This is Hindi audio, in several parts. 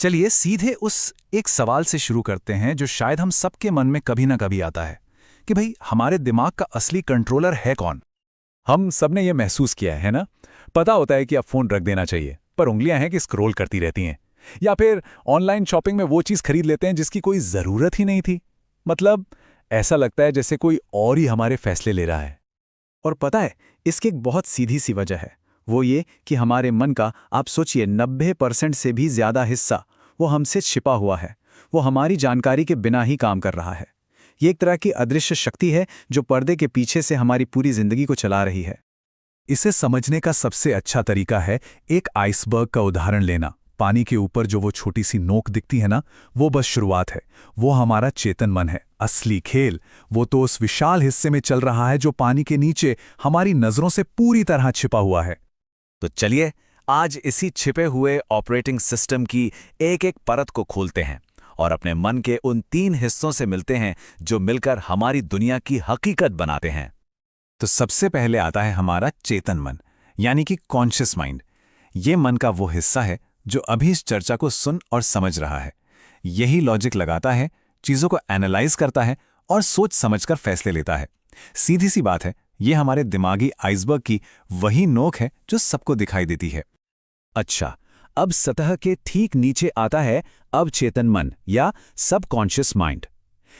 चलिए सीधे उस एक सवाल से शुरू करते हैं जो शायद हम सबके मन में कभी ना कभी आता है कि भाई हमारे दिमाग का असली कंट्रोलर है कौन। हम सबने ये महसूस किया है ना। पता होता है कि अब फोन रख देना चाहिए, पर उंगलियां हैं कि स्क्रॉल करती रहती हैं। या फिर ऑनलाइन शॉपिंग में वो चीज़ खरीद लेते हैं जिसकी कोई ज़रूरत ही नहीं थी। मतलब ऐसा लगता है जैसे कोई और ही हमारे फैसले ले रहा है। और पता है, इसकी एक बहुत सीधी सी वजह है। वो ये कि हमारे मन का, आप सोचिए, 90% से भी ज़्यादा हिस्सा वो हमसे छिपा हुआ है। वो हमारी जानकारी के बिना ही काम कर रहा है। ये एक तरह की अदृश्य शक्ति है जो पर्दे के पीछे से हमारी पूरी जिंदगी को चला रही है। इसे समझने का सबसे अच्छा तरीका है एक आइसबर्ग का उदाहरण लेना। पानी के ऊपर जो वो छोटी सी नोक दिखती है ना, वो बस शुरुआत है। वो हमारा चेतन मन है। असली खेल वो तो उस विशाल हिस्से में चल रहा है जो पानी के नीचे हमारी नजरों से पूरी तरह छिपा हुआ है। तो चलिए आज इसी छिपे हुए ऑपरेटिंग सिस्टम की एक एक परत को खोलते हैं और अपने मन के उन 3 हिस्सों से मिलते हैं जो मिलकर हमारी दुनिया की हकीकत बनाते हैं। तो सबसे पहले आता है हमारा चेतन मन, यानी कि कॉन्शियस माइंड। ये मन का वो हिस्सा है जो अभी इस चर्चा को सुन और समझ रहा है। यही लॉजिक लगाता है, चीजों को एनालाइज करता है और सोच समझकर फैसले लेता है। सीधी सी बात है, ये हमारे दिमागी आइसबर्ग की वही नोक है जो सबको दिखाई देती है। अच्छा, अब सतह के ठीक नीचे आता है अवचेतन मन या सबकॉन्शियस माइंड।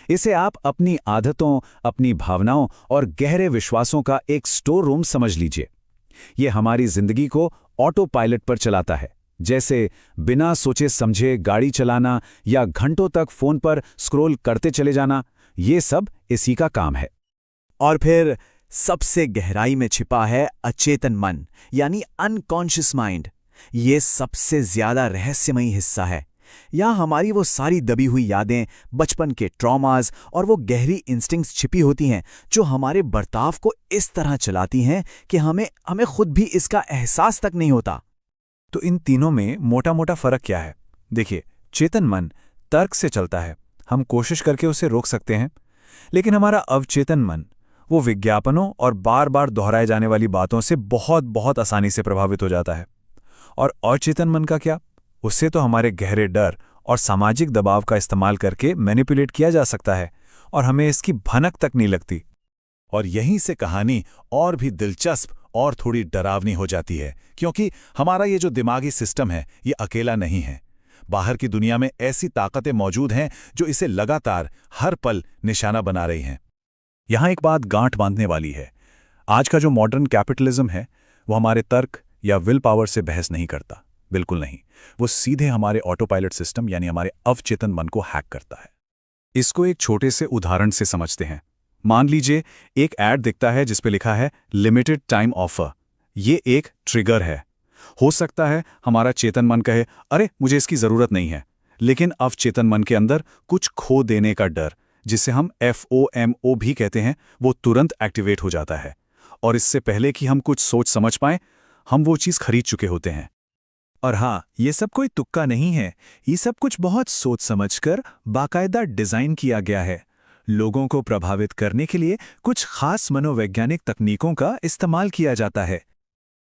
इसे आप अपनी आदतों, अपनी भावनाओं और गहरे विश्वासों का एक स्टोर रूम समझ लीजिए। यह हमारी जिंदगी को ऑटो पायलट पर चलाता है, जैसे बिना सोचे समझे गाड़ी चलाना या घंटों तक फोन पर स्क्रॉल करते चले जाना। ये सब इसी का काम है। और फिर सबसे गहराई में छिपा है अचेतन मन, यानी अनकॉन्शियस माइंड। ये सबसे ज्यादा रहस्यमयी हिस्सा है। यहाँ हमारी वो सारी दबी हुई यादें, बचपन के ट्रॉमास और वो गहरी इंस्टिंक्ट्स छिपी होती हैं जो हमारे बर्ताव को इस तरह चलाती हैं कि हमें खुद भी इसका एहसास तक नहीं होता। तो इन तीनों में मोटा मोटा फर्क क्या है? देखिए, चेतन मन तर्क से चलता है, हम कोशिश करके उसे रोक सकते हैं। लेकिन हमारा अवचेतन मन वो विज्ञापनों और बार बार दोहराए जाने वाली बातों से बहुत बहुत आसानी से प्रभावित हो जाता है। और अचेतन मन का क्या? उससे तो हमारे गहरे डर और सामाजिक दबाव का इस्तेमाल करके मैनिपुलेट किया जा सकता है और हमें इसकी भनक तक नहीं लगती। और यहीं से कहानी और भी दिलचस्प और थोड़ी डरावनी हो जाती है, क्योंकि हमारा ये जो दिमागी सिस्टम है ये अकेला नहीं है। बाहर की दुनिया में ऐसी ताकतें मौजूद हैं जो इसे लगातार हर पल निशाना बना रही हैं। यहाँ एक बात गांठ बांधने वाली है। आज का जो मॉडर्न कैपिटलिज्म है वो हमारे तर्क या विल पावर से बहस नहीं करता, बिल्कुल नहीं। वो सीधे हमारे ऑटो पायलट सिस्टम यानी हमारे अवचेतन मन को हैक करता है। इसको एक छोटे से उदाहरण से समझते हैं। मान लीजिए एक ऐड दिखता है जिस पे लिखा है लिमिटेड टाइम ऑफर। ये एक ट्रिगर है। हो सकता है हमारा चेतन मन कहे अरे मुझे इसकी जरूरत नहीं है, लेकिन अवचेतन मन के अंदर कुछ खो देने का डर, जिसे हम FOMO भी कहते हैं, वो तुरंत एक्टिवेट हो जाता है। और इससे पहले कि हम कुछ सोच समझ पाएं, हम वो चीज़ खरीद चुके होते हैं। और हाँ, ये सब कोई तुक्का नहीं है। ये सब कुछ बहुत सोच समझकर बाकायदा डिजाइन किया गया है। लोगों को प्रभावित करने के लिए कुछ खास मनोवैज्ञानिक तकनीकों का इस्तेमाल किया जाता है।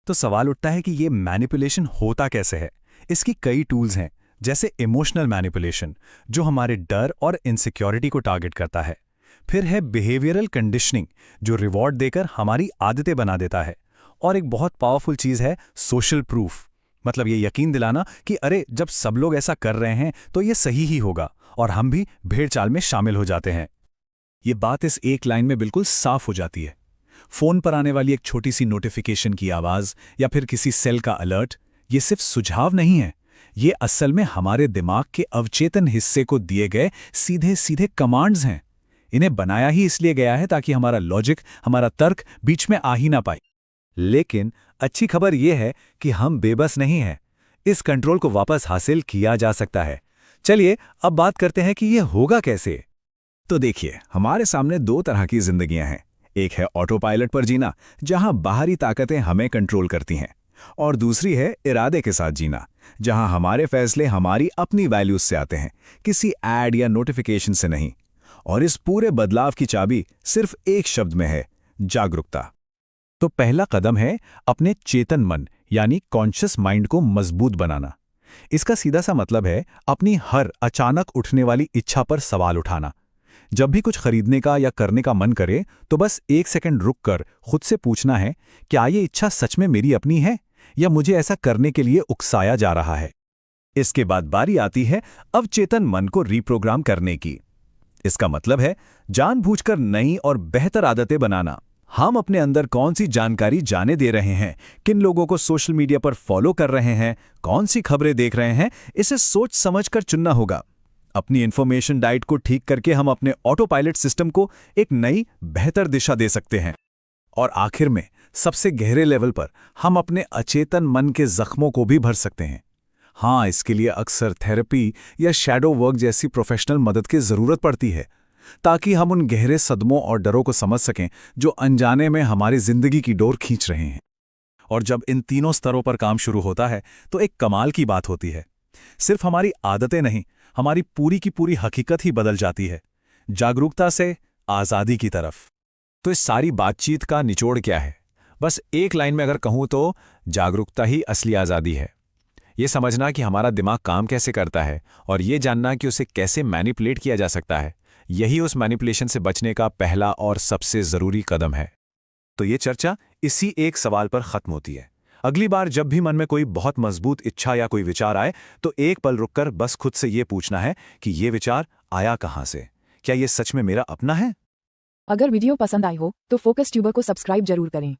तो सवाल उठता है कि ये मैनिपुलेशन होता कैसे है? इसकी कई टूल्स हैं, जैसे इमोशनल मैनिपुलेशन जो हमारे डर और इनसिक्योरिटी को टारगेट करता है। फिर है बिहेवियरल कंडीशनिंग जो रिवॉर्ड देकर हमारी आदतें बना देता है। और एक बहुत पावरफुल चीज़ है सोशल प्रूफ, मतलब ये यकीन दिलाना कि अरे जब सब लोग ऐसा कर रहे हैं तो ये सही ही होगा, और हम भी भेड़ चाल में शामिल हो जाते हैं। ये बात इस एक लाइन में बिल्कुल साफ हो जाती है। फोन पर आने वाली एक छोटी सी नोटिफिकेशन की आवाज़ या फिर किसी सेल का अलर्ट, ये सिर्फ सुझाव नहीं है, ये असल में हमारे दिमाग के अवचेतन हिस्से को दिए गए सीधे सीधे कमांड्स हैं। इन्हें बनाया ही इसलिए गया है ताकि हमारा लॉजिक, हमारा तर्क बीच में आ ही ना पाए। लेकिन अच्छी खबर यह है कि हम बेबस नहीं हैं। इस कंट्रोल को वापस हासिल किया जा सकता है। चलिए अब बात करते हैं कि यह होगा कैसे। तो देखिए, हमारे सामने 2 तरह की जिंदगियां हैं। एक है ऑटो पायलट पर जीना, जहां बाहरी ताकतें हमें कंट्रोल करती हैं, और दूसरी है इरादे के साथ जीना, जहां हमारे फैसले हमारी अपनी वैल्यूज से आते हैं, किसी ऐड या नोटिफिकेशन से नहीं। और इस पूरे बदलाव की चाबी सिर्फ एक शब्द में है, जागरूकता। तो पहला कदम है अपने चेतन मन यानी कॉन्शियस माइंड को मजबूत बनाना। इसका सीधा सा मतलब है अपनी हर अचानक उठने वाली इच्छा पर सवाल उठाना। जब भी कुछ खरीदने का या करने का मन करे तो बस 1 सेकंड रुककर खुद से पूछना है, क्या ये इच्छा सच में मेरी अपनी है या मुझे ऐसा करने के लिए उकसाया जा रहा है। इसके बाद बारी आती है अवचेतन मन को रीप्रोग्राम करने की। इसका मतलब है जानबूझकर नई और बेहतर आदतें बनाना। हम अपने अंदर कौन सी जानकारी जाने दे रहे हैं, किन लोगों को सोशल मीडिया पर फॉलो कर रहे हैं, कौन सी खबरें देख रहे हैं, इसे सोच समझकर चुनना होगा। अपनी इंफॉर्मेशन डाइट को ठीक करके हम अपने ऑटो पायलट सिस्टम को एक नई बेहतर दिशा दे सकते हैं। और आखिर में सबसे गहरे लेवल पर हम अपने अचेतन मन के जख्मों को भी भर सकते हैं। हाँ, इसके लिए अक्सर थेरेपी या शैडो वर्क जैसी प्रोफेशनल मदद की जरूरत पड़ती है, ताकि हम उन गहरे सदमों और डरों को समझ सकें जो अनजाने में हमारी जिंदगी की डोर खींच रहे हैं। और जब इन तीनों स्तरों पर काम शुरू होता है तो एक कमाल की बात होती है। सिर्फ हमारी आदतें नहीं, हमारी पूरी की पूरी हकीकत ही बदल जाती है, जागरूकता से आज़ादी की तरफ। तो इस सारी बातचीत का निचोड़ क्या है? बस एक लाइन में अगर कहूं तो जागरूकता ही असली आज़ादी है। ये समझना कि हमारा दिमाग काम कैसे करता है और ये जानना कि उसे कैसे मैनिपुलेट किया जा सकता है, यही उस मैनिपुलेशन से बचने का पहला और सबसे ज़रूरी कदम है। तो ये चर्चा इसी एक सवाल पर खत्म होती है। अगली बार जब भी मन में कोई बहुत मजबूत इच्छा या कोई विचार आए तो एक पल रुककर बस खुद से ये पूछना है कि ये विचार आया कहाँ से, क्या ये सच में मेरा अपना है? अगर वीडियो पसंद आई हो तो फोकस ट्यूबर को सब्सक्राइब जरूर करें।